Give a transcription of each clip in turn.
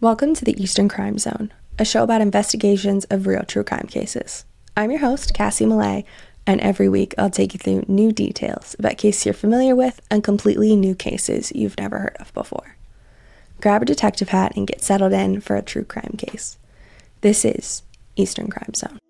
Welcome to the Eastern Crime Zone, a show about investigations of real true crime cases. I'm your host, Cassie Millay, and every week I'll take you through new details about cases you're familiar with and completely new cases you've never heard of before. Grab a detective hat and get settled in for a true crime case. This is Eastern Crime Zone.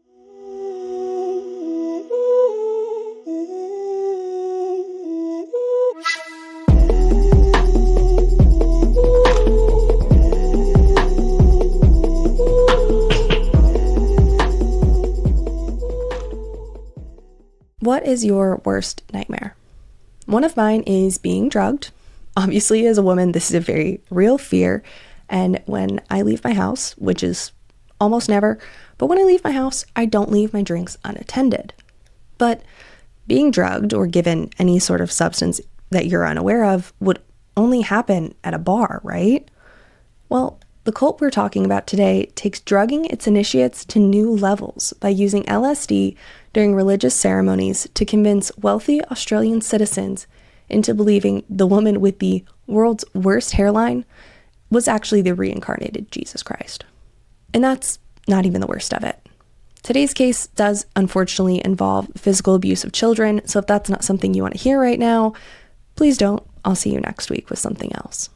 What is your worst nightmare? One of mine is being drugged. Obviously, as a woman, this is a very real fear. And when I leave my house, which is almost never, but when I leave my house, I don't leave my drinks unattended. But being drugged or given any sort of substance that you're unaware of would only happen at a bar, right? Well, the cult we're talking about today takes drugging its initiates to new levels by using LSD during religious ceremonies to convince wealthy Australian citizens into believing the woman with the world's worst hairline was actually the reincarnated Jesus Christ. And that's not even the worst of it. Today's case does unfortunately involve physical abuse of children, so if that's not something you want to hear right now, please don't. I'll see you next week with something else.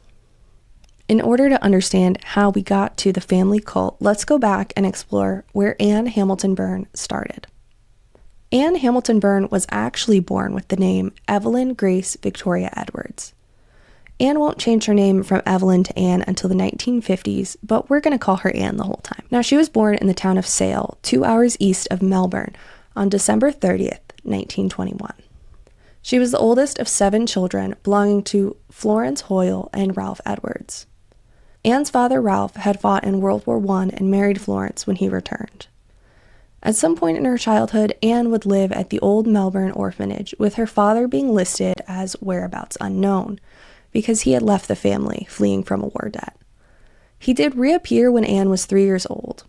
In order to understand how we got to the family cult, let's go back and explore where Anne Hamilton Byrne started. Anne Hamilton Byrne was actually born with the name Evelyn Grace Victoria Edwards. Anne won't change her name from Evelyn to Anne until the 1950s, but we're going to call her Anne the whole time. Now, she was born in the town of Sale, 2 hours east of Melbourne, on December 30th, 1921. She was the oldest of 7 children belonging to Florence Hoyle and Ralph Edwards. Anne's father, Ralph, had fought in World War I and married Florence when he returned. At some point in her childhood, Anne would live at the old Melbourne orphanage, with her father being listed as whereabouts unknown, because he had left the family, fleeing from a war debt. He did reappear when Anne was 3 years old.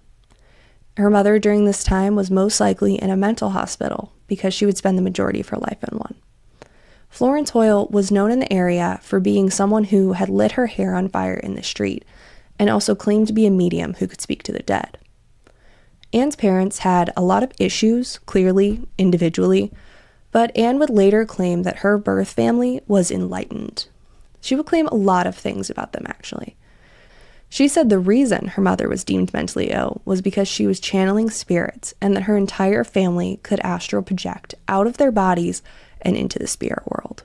Her mother during this time was most likely in a mental hospital, because she would spend the majority of her life in one. Florence Hoyle was known in the area for being someone who had lit her hair on fire in the street, and also claimed to be a medium who could speak to the dead. Anne's parents had a lot of issues, clearly, individually, but Anne would later claim that her birth family was enlightened. She would claim a lot of things about them, actually. She said the reason her mother was deemed mentally ill was because she was channeling spirits and that her entire family could astral project out of their bodies and into the spirit world.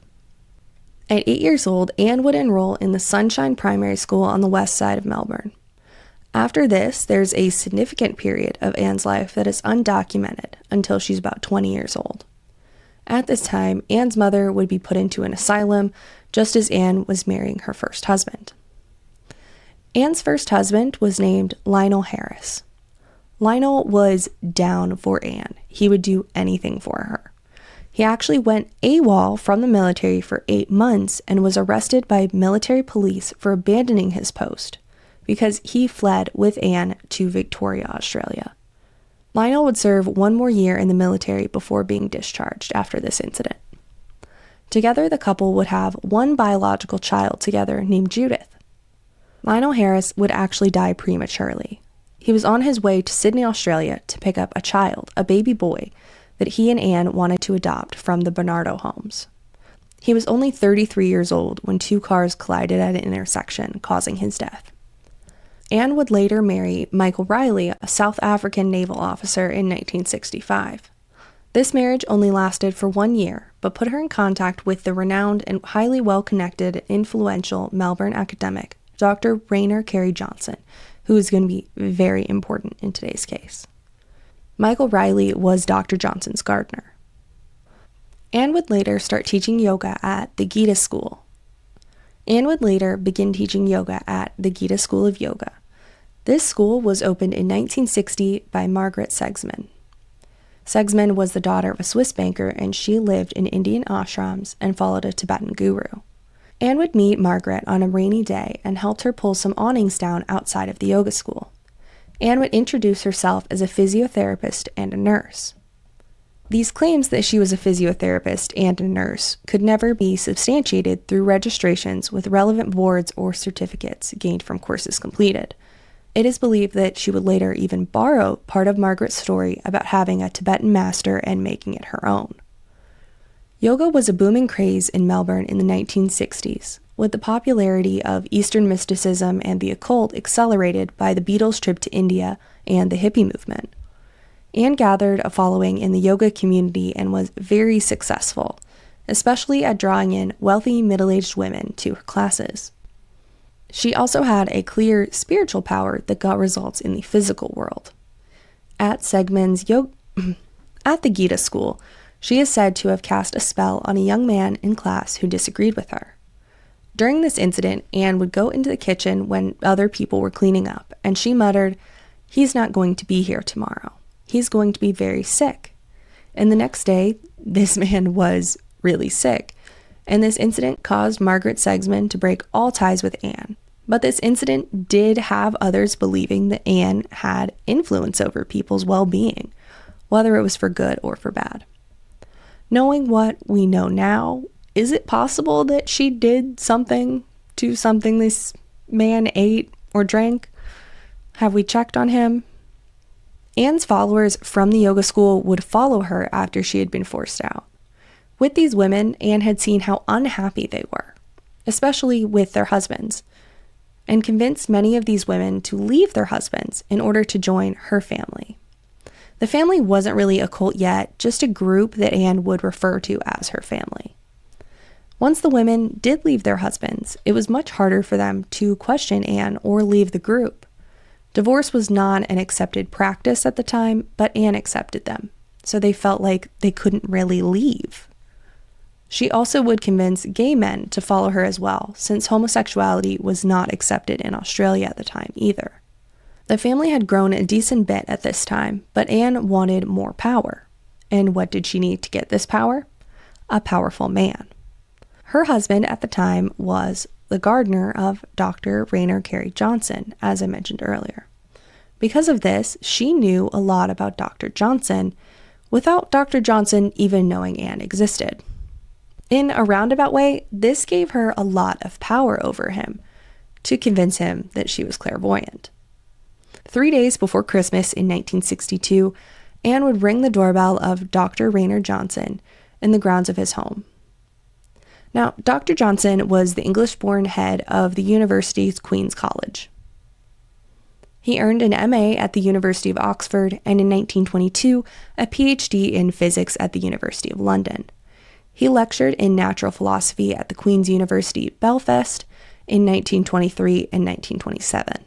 At 8 years old, Anne would enroll in the Sunshine Primary School on the west side of Melbourne. After this, there's a significant period of Anne's life that is undocumented until she's about 20 years old. At this time, Anne's mother would be put into an asylum, just as Anne was marrying her first husband. Anne's first husband was named Lionel Harris. Lionel was down for Anne. He would do anything for her. He actually went AWOL from the military for 8 months and was arrested by military police for abandoning his post because he fled with Anne to Victoria, Australia. Lionel would serve 1 more year in the military before being discharged after this incident. Together, the couple would have 1 biological child together named Judith. Lionel Harris would actually die prematurely. He was on his way to Sydney, Australia to pick up a child, a baby boy, that he and Anne wanted to adopt from the Bernardo homes. He was only 33 years old when 2 cars collided at an intersection, causing his death. Anne would later marry Michael Riley, a South African naval officer, in 1965. This marriage only lasted for 1 year, but put her in contact with the renowned and highly well-connected and influential Melbourne academic, Dr. Rainer Carey Johnson, who is going to be very important in today's case. Michael Riley was Dr. Johnson's gardener. Anne would later start teaching yoga at the Gita School. Anne would later begin teaching yoga at the Gita School of Yoga. This school was opened in 1960 by Margaret Segsman. Segsman was the daughter of a Swiss banker, and she lived in Indian ashrams and followed a Tibetan guru. Anne would meet Margaret on a rainy day and helped her pull some awnings down outside of the yoga school. Anne would introduce herself as a physiotherapist and a nurse. These claims that she was a physiotherapist and a nurse could never be substantiated through registrations with relevant boards or certificates gained from courses completed. It is believed that she would later even borrow part of Margaret's story about having a Tibetan master and making it her own. Yoga was a booming craze in Melbourne in the 1960s, with the popularity of Eastern mysticism and the occult accelerated by the Beatles' trip to India and the hippie movement. Anne gathered a following in the yoga community and was very successful, especially at drawing in wealthy middle-aged women to her classes. She also had a clear spiritual power that got results in the physical world. At at the Gita school, she is said to have cast a spell on a young man in class who disagreed with her. During this incident, Anne would go into the kitchen when other people were cleaning up, and she muttered, "He's not going to be here tomorrow. He's going to be very sick." And the next day, this man was really sick. And this incident caused Margaret Segsman to break all ties with Anne. But this incident did have others believing that Anne had influence over people's well-being, whether it was for good or for bad. Knowing what we know now, is it possible that she did something to something this man ate or drank? Have we checked on him? Anne's followers from the yoga school would follow her after she had been forced out. With these women, Anne had seen how unhappy they were, especially with their husbands, and convinced many of these women to leave their husbands in order to join her family. The family wasn't really a cult yet, just a group that Anne would refer to as her family. Once the women did leave their husbands, it was much harder for them to question Anne or leave the group. Divorce was not an accepted practice at the time, but Anne accepted them, so they felt like they couldn't really leave. She also would convince gay men to follow her as well, since homosexuality was not accepted in Australia at the time either. The family had grown a decent bit at this time, but Anne wanted more power. And what did she need to get this power? A powerful man. Her husband at the time was the gardener of Dr. Rainer Carey Johnson, as I mentioned earlier. Because of this, she knew a lot about Dr. Johnson without Dr. Johnson even knowing Anne existed. In a roundabout way, this gave her a lot of power over him to convince him that she was clairvoyant. 3 days before Christmas in 1962, Anne would ring the doorbell of Dr. Rainer Johnson in the grounds of his home. Now, Dr. Johnson was the English-born head of the university's Queen's College. He earned an MA at the University of Oxford and in 1922 a PhD in physics at the University of London. He lectured in natural philosophy at the Queen's University, Belfast, in 1923 and 1927.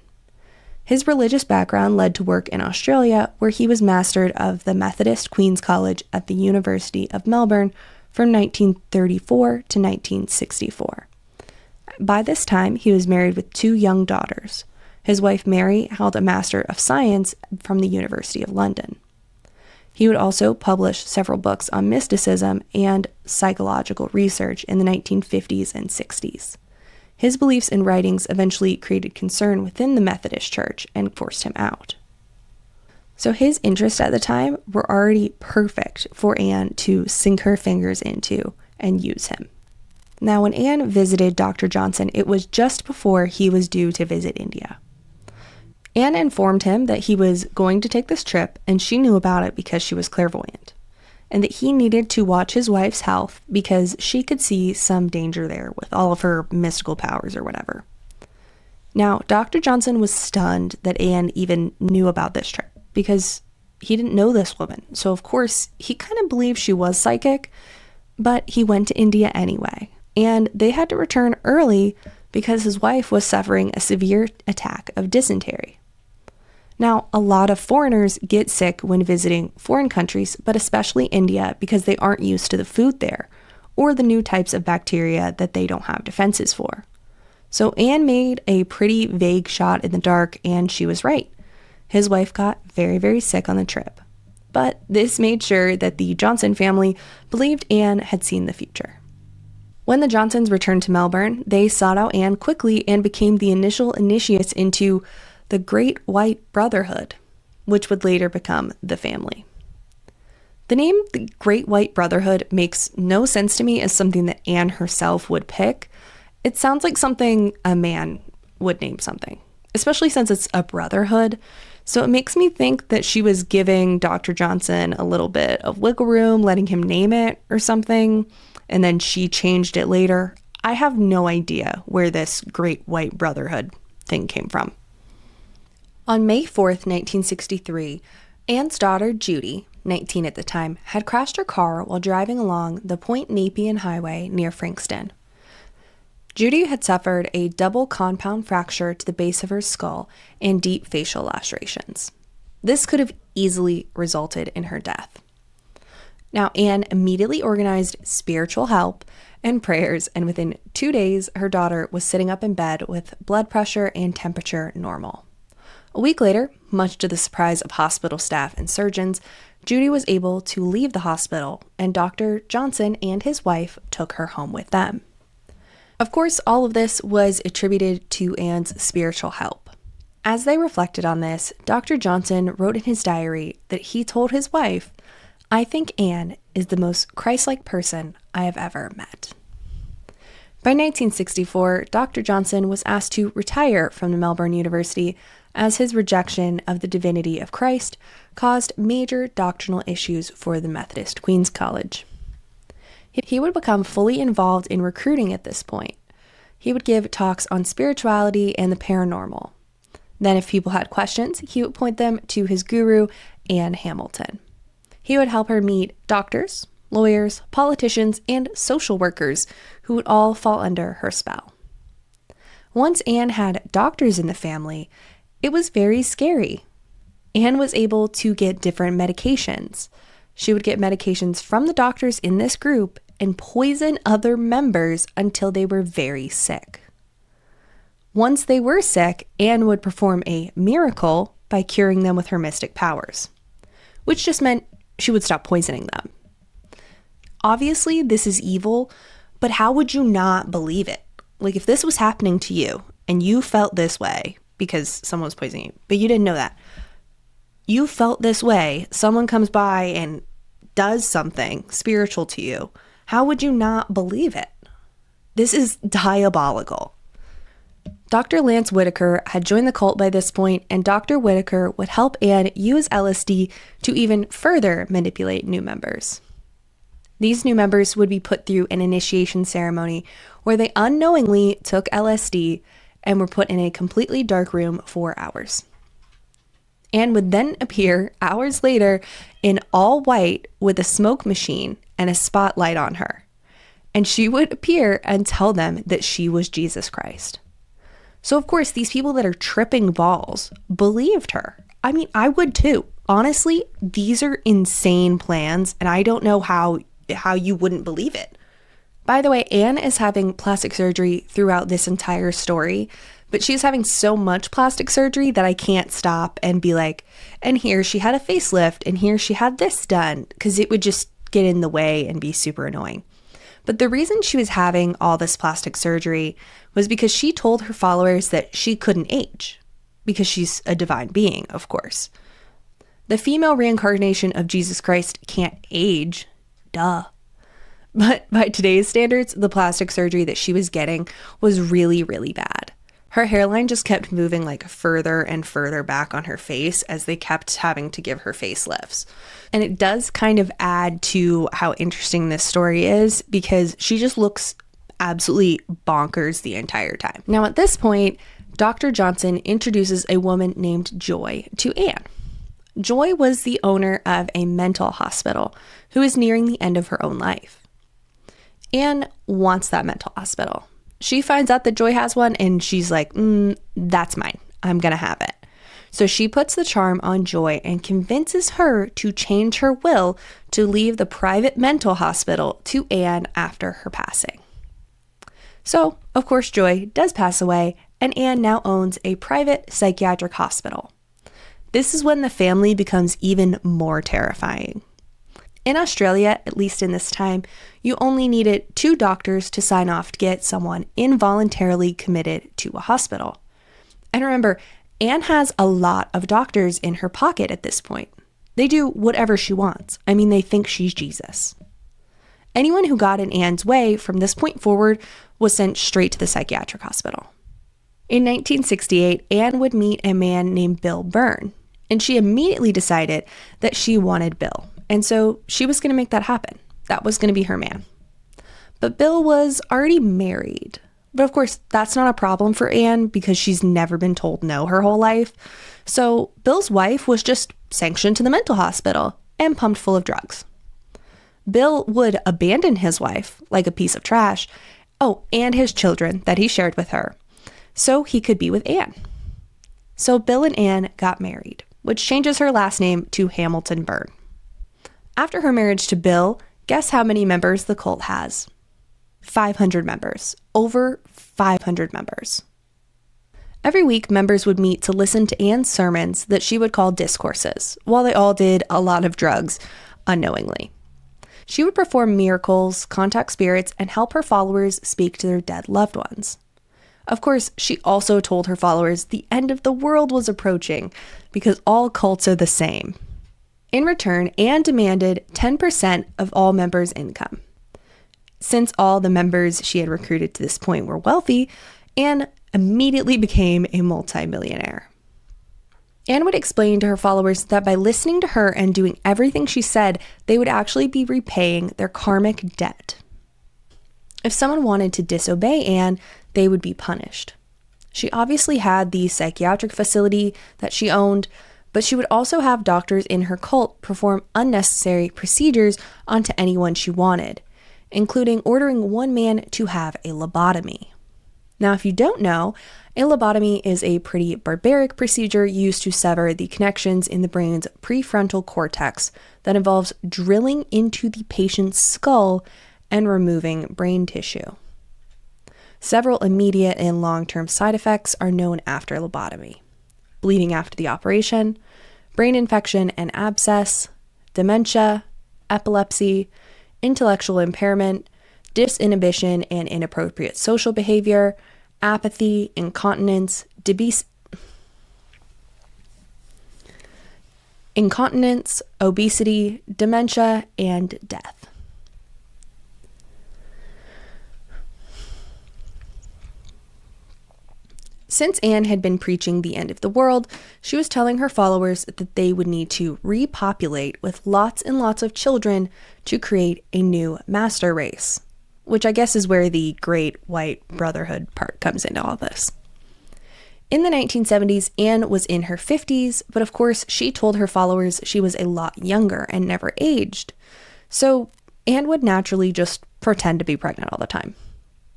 His religious background led to work in Australia, where he was master of the Methodist Queen's College at the University of Melbourne from 1934 to 1964. By this time, he was married with 2 young daughters. His wife Mary held a Master of Science from the University of London. He would also publish several books on mysticism and psychological research in the 1950s and 60s. His beliefs and writings eventually created concern within the Methodist Church and forced him out. So his interests at the time were already perfect for Anne to sink her fingers into and use him. Now, when Anne visited Dr. Johnson, it was just before he was due to visit India. Anne informed him that he was going to take this trip, and she knew about it because she was clairvoyant, and that he needed to watch his wife's health because she could see some danger there with all of her mystical powers or whatever. Now, Dr. Johnson was stunned that Anne even knew about this trip because he didn't know this woman, so of course he kind of believed she was psychic, but he went to India anyway, and they had to return early because his wife was suffering a severe attack of dysentery. Now, a lot of foreigners get sick when visiting foreign countries, but especially India because they aren't used to the food there or the new types of bacteria that they don't have defenses for. So Anne made a pretty vague shot in the dark, and she was right. His wife got very, very sick on the trip. But this made sure that the Johnson family believed Anne had seen the future. When the Johnsons returned to Melbourne, they sought out Anne quickly and became the initial initiates into the Great White Brotherhood, which would later become the family. The name the Great White Brotherhood makes no sense to me as something that Anne herself would pick. It sounds like something a man would name something, especially since it's a brotherhood. So it makes me think that she was giving Dr. Johnson a little bit of wiggle room, letting him name it or something, and then she changed it later. I have no idea where this Great White Brotherhood thing came from. On May 4th, 1963, Anne's daughter, Judy, 19 at the time, had crashed her car while driving along the Point Nepean Highway near Frankston. Judy had suffered a double compound fracture to the base of her skull and deep facial lacerations. This could have easily resulted in her death. Now, Anne immediately organized spiritual help and prayers, and within 2 days, her daughter was sitting up in bed with blood pressure and temperature normal. A week later, much to the surprise of hospital staff and surgeons, Judy was able to leave the hospital, and Dr. Johnson and his wife took her home with them. Of course, all of this was attributed to Anne's spiritual help. As they reflected on this, Dr. Johnson wrote in his diary that he told his wife, "I think Anne is the most Christ-like person I have ever met." By 1964, Dr. Johnson was asked to retire from the Melbourne University as his rejection of the divinity of Christ caused major doctrinal issues for the Methodist Queen's College. He would become fully involved in recruiting at this point. He would give talks on spirituality and the paranormal. Then if people had questions, he would point them to his guru, Anne Hamilton. He would help her meet doctors, lawyers, politicians, and social workers who would all fall under her spell. Once Anne had doctors in the family, it was very scary. Anne was able to get different medications. She would get medications from the doctors in this group and poison other members until they were very sick. Once they were sick, Anne would perform a miracle by curing them with her mystic powers, which just meant she would stop poisoning them. Obviously, this is evil, but how would you not believe it? Like, if this was happening to you and you felt this way because someone was poisoning you, but you didn't know that, you felt this way, someone comes by and does something spiritual to you, how would you not believe it? This is diabolical. Dr. Lance Whitaker had joined the cult by this point, and Dr. Whitaker would help Anne use LSD to even further manipulate new members. These new members would be put through an initiation ceremony where they unknowingly took LSD and were put in a completely dark room for hours. Anne would then appear hours later in all white with a smoke machine and a spotlight on her. And she would appear and tell them that she was Jesus Christ. So of course, these people that are tripping balls believed her. I mean, I would too. Honestly, these are insane plans, and I don't know how you wouldn't believe it. By the way, Anne is having plastic surgery throughout this entire story, but she's having so much plastic surgery that I can't stop and be like, and here she had a facelift, and here she had this done, because it would just get in the way and be super annoying. But the reason she was having all this plastic surgery was because she told her followers that she couldn't age, because she's a divine being, of course. The female reincarnation of Jesus Christ can't age, duh. But by today's standards, the plastic surgery that she was getting was really, really bad. Her hairline just kept moving like further and further back on her face as they kept having to give her facelifts. And it does kind of add to how interesting this story is because she just looks absolutely bonkers the entire time. Now at this point, Dr. Johnson introduces a woman named Joy to Anne. Joy was the owner of a mental hospital who is nearing the end of her own life. Anne wants that mental hospital. She finds out that Joy has one and she's like, that's mine. I'm going to have it. So she puts the charm on Joy and convinces her to change her will to leave the private mental hospital to Anne after her passing. So, of course, Joy does pass away and Anne now owns a private psychiatric hospital. This is when the family becomes even more terrifying. In Australia, at least in this time, you only needed 2 doctors to sign off to get someone involuntarily committed to a hospital. And remember, Anne has a lot of doctors in her pocket at this point. They do whatever she wants. I mean, they think she's Jesus. Anyone who got in Anne's way from this point forward was sent straight to the psychiatric hospital. In 1968, Anne would meet a man named Bill Byrne, and she immediately decided that she wanted Bill, and so she was going to make that happen. That was going to be her man. But Bill was already married. But of course, that's not a problem for Anne because she's never been told no her whole life. So Bill's wife was just sanctioned to the mental hospital and pumped full of drugs. Bill would abandon his wife like a piece of trash, and his children that he shared with her, so he could be with Anne. So Bill and Anne got married, which changes her last name to Hamilton Byrne. After her marriage to Bill, guess how many members the cult has? 500 members. Over 500 members. Every week, members would meet to listen to Anne's sermons that she would call discourses, while they all did a lot of drugs unknowingly. She would perform miracles, contact spirits, and help her followers speak to their dead loved ones. Of course, she also told her followers the end of the world was approaching because all cults are the same. In return, Anne demanded 10% of all members' income. Since all the members she had recruited to this point were wealthy, Anne immediately became a multimillionaire. Anne would explain to her followers that by listening to her and doing everything she said, they would actually be repaying their karmic debt. If someone wanted to disobey Anne, they would be punished. She obviously had the psychiatric facility that she owned, but she would also have doctors in her cult perform unnecessary procedures onto anyone she wanted, including ordering one man to have a lobotomy. Now, if you don't know, a lobotomy is a pretty barbaric procedure used to sever the connections in the brain's prefrontal cortex that involves drilling into the patient's skull and removing brain tissue. Several immediate and long-term side effects are known after lobotomy: bleeding after the operation, brain infection and abscess, dementia, epilepsy, intellectual impairment, disinhibition and inappropriate social behavior, apathy, incontinence, obesity, dementia, and death. Since Anne had been preaching the end of the world, she was telling her followers that they would need to repopulate with lots and lots of children to create a new master race, which I guess is where the Great White Brotherhood part comes into all this. In the 1970s, Anne was in her 50s, but of course she told her followers she was a lot younger and never aged. So Anne would naturally just pretend to be pregnant all the time,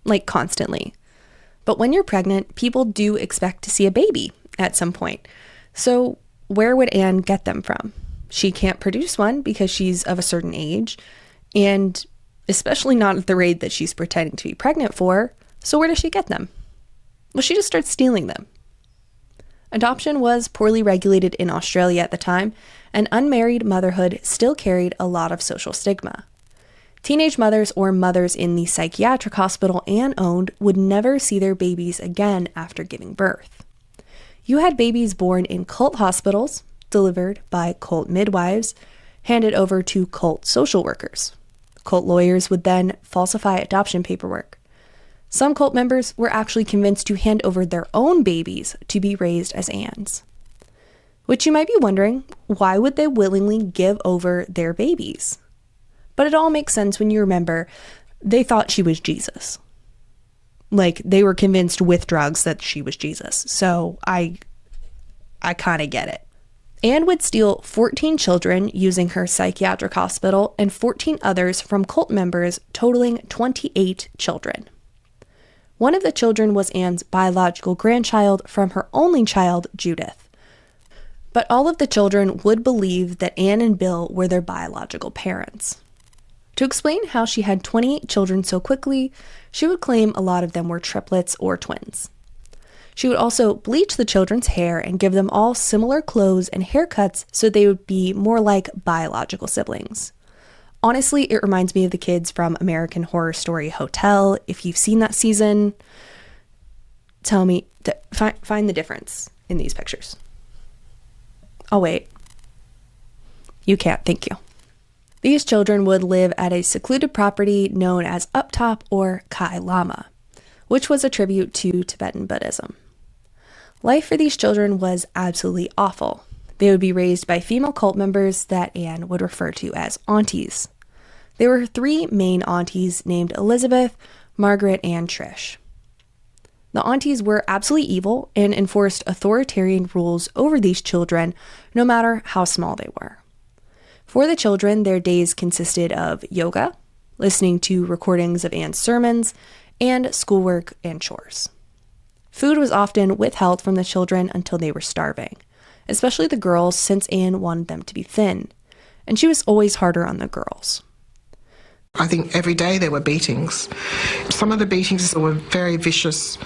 like constantly. But when you're pregnant, people do expect to see a baby at some point. So where would Anne get them from? She can't produce one because she's of a certain age, and especially not at the rate that she's pretending to be pregnant for. So where does she get them? Well, she just starts stealing them. Adoption was poorly regulated in Australia at the time, and unmarried motherhood still carried a lot of social stigma. Teenage mothers or mothers in the psychiatric hospital Anne owned would never see their babies again after giving birth. You had babies born in cult hospitals, delivered by cult midwives, handed over to cult social workers. Cult lawyers would then falsify adoption paperwork. Some cult members were actually convinced to hand over their own babies to be raised as Anne's. Which you might be wondering, why would they willingly give over their babies? But it all makes sense when you remember they thought she was Jesus. Like, they were convinced with drugs that she was Jesus. So I kind of get it. Anne would steal 14 children using her psychiatric hospital and 14 others from cult members, totaling 28 children. One of the children was Anne's biological grandchild from her only child, Judith. But all of the children would believe that Anne and Bill were their biological parents. To explain how she had 28 children so quickly, she would claim a lot of them were triplets or twins. She would also bleach the children's hair and give them all similar clothes and haircuts so they would be more like biological siblings. Honestly, it reminds me of the kids from American Horror Story Hotel. If you've seen that season, tell me, find the difference in these pictures. Oh, wait. You can't, thank you. These children would live at a secluded property known as Uptop or Kai Lama, which was a tribute to Tibetan Buddhism. Life for these children was absolutely awful. They would be raised by female cult members that Anne would refer to as aunties. There were 3 main aunties named Elizabeth, Margaret, and Trish. The aunties were absolutely evil and enforced authoritarian rules over these children, no matter how small they were. For the children, their days consisted of yoga, listening to recordings of Anne's sermons, and schoolwork and chores. Food was often withheld from the children until they were starving, especially the girls, since Anne wanted them to be thin, and she was always harder on the girls. I think every day there were beatings. Some of the beatings were very vicious.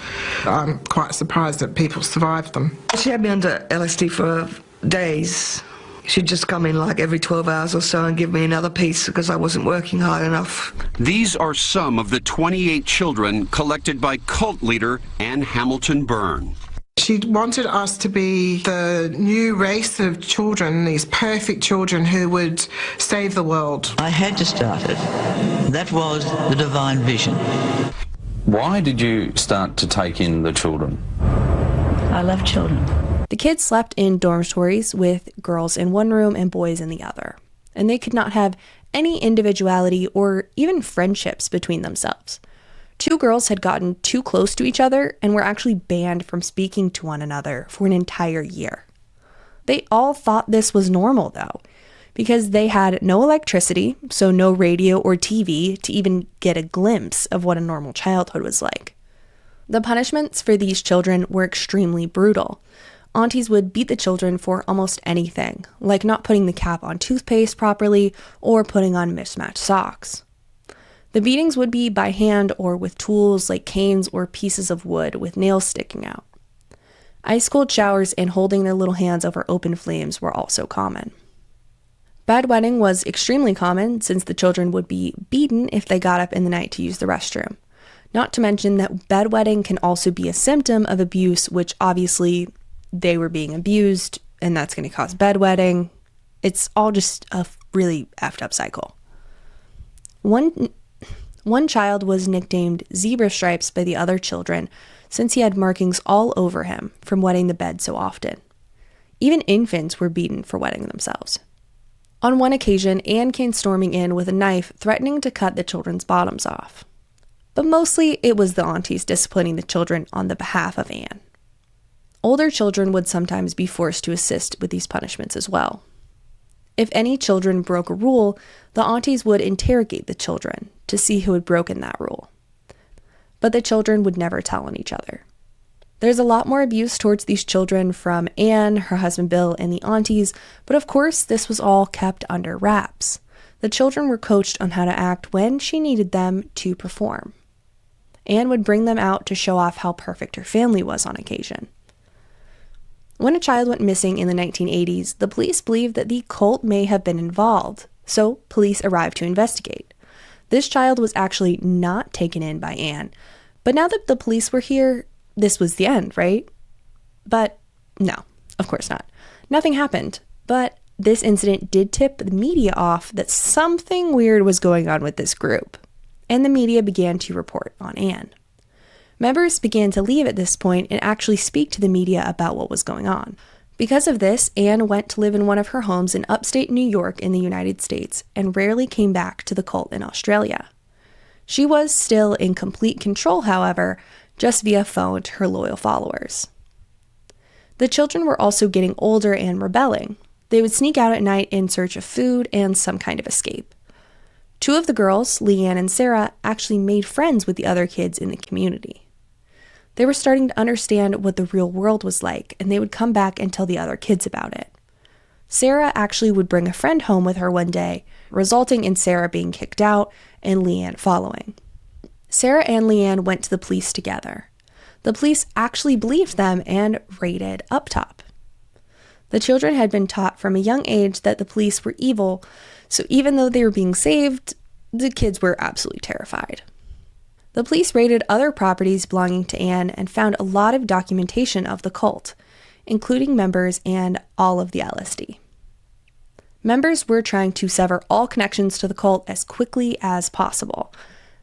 I'm quite surprised that people survived them. She had me under LSD for days. She'd just come in like every 12 hours or so and give me another piece because I wasn't working hard enough. These are some of the 28 children collected by cult leader Anne Hamilton Byrne. She wanted us to be the new race of children, these perfect children who would save the world. I had to start it. That was the divine vision. Why did you start to take in the children? I love children. The kids slept in dormitories with girls in one room and boys in the other, and they could not have any individuality or even friendships between themselves. 2 girls had gotten too close to each other and were actually banned from speaking to one another for an entire year. They all thought this was normal, though, because they had no electricity, so no radio or TV to even get a glimpse of what a normal childhood was like. The punishments for these children were extremely brutal. Aunties would beat the children for almost anything, like not putting the cap on toothpaste properly or putting on mismatched socks. The beatings would be by hand or with tools like canes or pieces of wood with nails sticking out. Ice-cold showers and holding their little hands over open flames were also common. Bedwetting was extremely common since the children would be beaten if they got up in the night to use the restroom. Not to mention that bedwetting can also be a symptom of abuse, which obviously they were being abused, and that's going to cause bedwetting. It's all just a really effed up cycle. One child was nicknamed Zebra Stripes by the other children since he had markings all over him from wetting the bed so often. Even infants were beaten for wetting themselves. On one occasion, Anne came storming in with a knife, threatening to cut the children's bottoms off. But mostly it was the aunties disciplining the children on the behalf of Anne. Older children would sometimes be forced to assist with these punishments as well. If any children broke a rule, the aunties would interrogate the children to see who had broken that rule. But the children would never tell on each other. There's a lot more abuse towards these children from Anne, her husband Bill, and the aunties, but of course this was all kept under wraps. The children were coached on how to act when she needed them to perform. Anne would bring them out to show off how perfect her family was on occasion. When a child went missing in the 1980s, the police believed that the cult may have been involved, so police arrived to investigate. This child was actually not taken in by Anne, but now that the police were here, this was the end, right? But no, of course not. Nothing happened, but this incident did tip the media off that something weird was going on with this group, and the media began to report on Anne. Members began to leave at this point and actually speak to the media about what was going on. Because of this, Anne went to live in one of her homes in upstate New York in the United States and rarely came back to the cult in Australia. She was still in complete control, however, just via phone to her loyal followers. The children were also getting older and rebelling. They would sneak out at night in search of food and some kind of escape. 2 of the girls, Leanne and Sarah, actually made friends with the other kids in the community. They were starting to understand what the real world was like, and they would come back and tell the other kids about it. Sarah actually would bring a friend home with her one day, resulting in Sarah being kicked out and Leanne following. Sarah and Leanne went to the police together. The police actually believed them and raided Uptop. The children had been taught from a young age that the police were evil, so even though they were being saved, the kids were absolutely terrified. The police raided other properties belonging to Anne and found a lot of documentation of the cult, including members and all of the LSD. Members were trying to sever all connections to the cult as quickly as possible.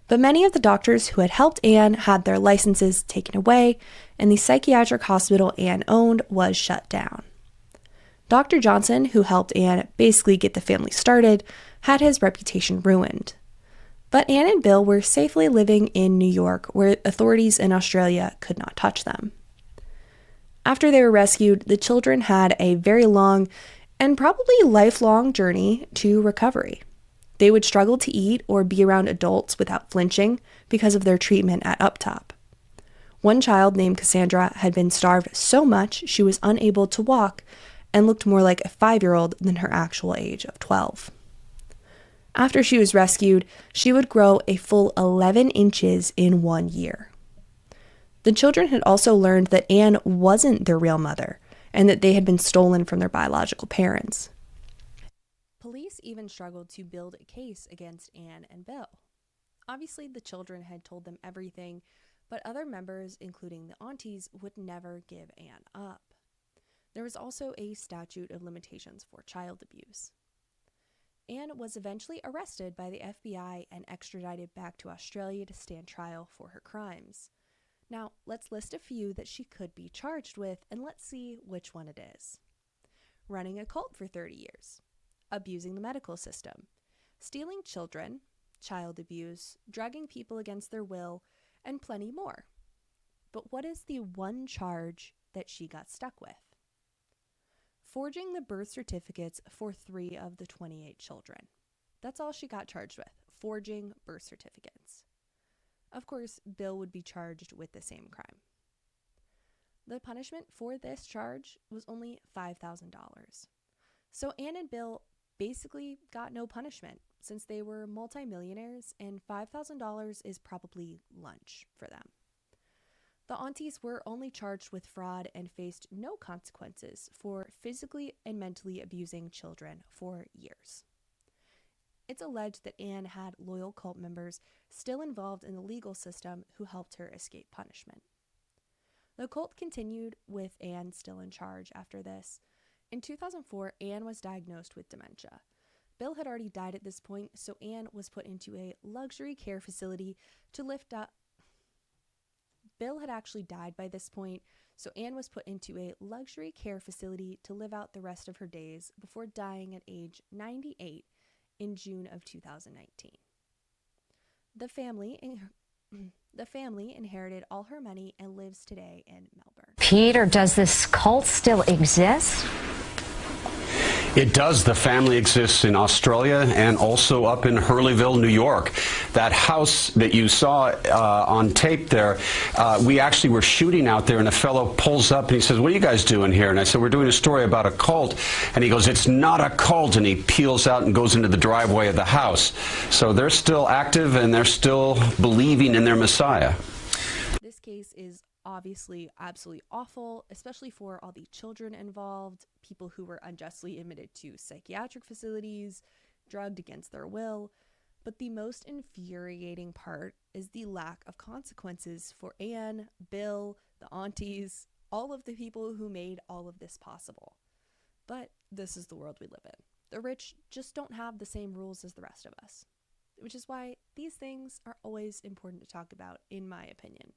But many of the doctors who had helped Anne had their licenses taken away, and the psychiatric hospital Anne owned was shut down. Dr. Johnson, who helped Anne basically get the family started, had his reputation ruined. But Anne and Bill were safely living in New York, where authorities in Australia could not touch them. After they were rescued, the children had a very long and probably lifelong journey to recovery. They would struggle to eat or be around adults without flinching because of their treatment at Uptop. One child named Cassandra had been starved so much she was unable to walk and looked more like a 5-year-old than her actual age of 12. After she was rescued, she would grow a full 11 inches in 1 year. The children had also learned that Anne wasn't their real mother and that they had been stolen from their biological parents. Police even struggled to build a case against Anne and Bill. Obviously, the children had told them everything, but other members, including the aunties, would never give Anne up. There was also a statute of limitations for child abuse. Anne was eventually arrested by the FBI and extradited back to Australia to stand trial for her crimes. Now, let's list a few that she could be charged with, and let's see which one it is. Running a cult for 30 years. Abusing the medical system, stealing children, child abuse, dragging people against their will, and plenty more. But what is the one charge that she got stuck with? Forging the birth certificates for 3 of the 28 children. That's all she got charged with, forging birth certificates. Of course, Bill would be charged with the same crime. The punishment for this charge was only $5,000. So Anne and Bill basically got no punishment since they were multimillionaires, and $5,000 is probably lunch for them. The aunties were only charged with fraud and faced no consequences for physically and mentally abusing children for years. It's alleged that Anne had loyal cult members still involved in the legal system who helped her escape punishment. The cult continued with Anne still in charge after this. In 2004, Anne was diagnosed with dementia. Bill had already died at this point, so Anne was put into a luxury care facility to lift up. Bill had actually died by this point, so Anne was put into a luxury care facility to live out the rest of her days before dying at age 98 in June of 2019. The family inherited all her money and lives today in Melbourne. Peter, does this cult still exist? It does. The family exists in Australia and also up in Hurleyville, New York. That house that you saw on tape there, we actually were shooting out there, and a fellow pulls up and he says, "What are you guys doing here?" And I said, "We're doing a story about a cult." And he goes, "It's not a cult." And he peels out and goes into the driveway of the house. So they're still active and they're still believing in their Messiah. This case is obviously absolutely awful, especially for all the children involved, people who were unjustly admitted to psychiatric facilities, drugged against their will. But the most infuriating part is the lack of consequences for Anne, Bill, the aunties, all of the people who made all of this possible. But this is the world we live in. The rich just don't have the same rules as the rest of us, which is why these things are always important to talk about, in my opinion.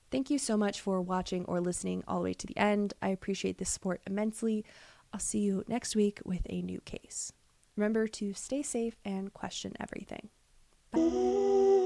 Thank you so much for watching or listening all the way to the end. I appreciate this support immensely. I'll see you next week with a new case. Remember to stay safe and question everything. Bye.